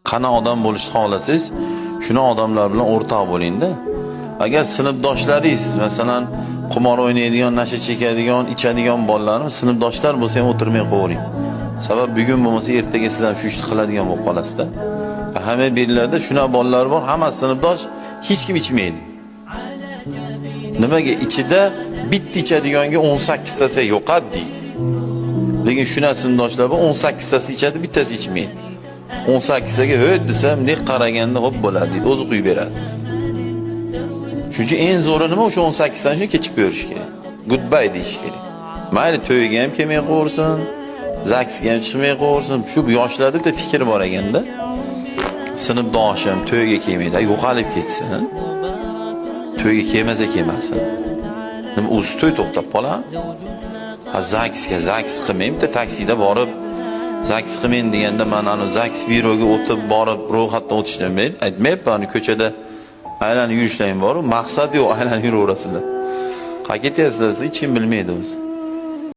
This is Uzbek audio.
qana odam bo'lishni xohlasangiz, shuna odamlar bilan o'rtoq bo'ling-da. Agar sinfdoshlaringiz, masalan, qimor o'ynaydigan, nasha chekadigan, ichadigan bolalarni sinfdoshlar bo'lsa ham o'tirmay qo'ying. Sabab bugun bo'lmasa ertaga siz ham shu ishni qiladigan bo'lib qolasiz-da. Ahamiyat beringlar-da, shuna bolalar bor, hammasi sinfdosh, hech kim ichmaydi. Nimaga ichida bitta ichadiganga 18 tasi yo'qad deydi. Lekin shuna sinfdoshlar bor, 18 tasi ichadi, bittasi ichmaydi. 18 taga "Ho'y" desam, "Nek qaraganda xo'p bo'ladi" deydi, o'zi quyib beradi. Chunki eng zo'ri nima? O'sha 18 tani kechib ko'rish kerak. Goodbye deyish kerak. Mayli to'yiga ham kelmay qo'ysin, zaksga ham chiqmay qo'ysin. Shu yoshlarda bitta fikr bor ekanda. Sinfdoshim to'yiga kelmaydi, yo'qolib ketsin. To'yiga kelmasa kelmasin. Nima o'zi to'y to'xtab qolar? Zaks qilmayman, bitta taksida borib zaks qilmayman deganda men ana zaks byuroga o'tib borib ro'yxatdan o'tishni aytmayapman, ko'chada aylanib yurishlaring bor, maqsad yo'q, aylanib yuraverasizlar. Qayerga ketyapsizlar, hech kim bilmaydi o'zi.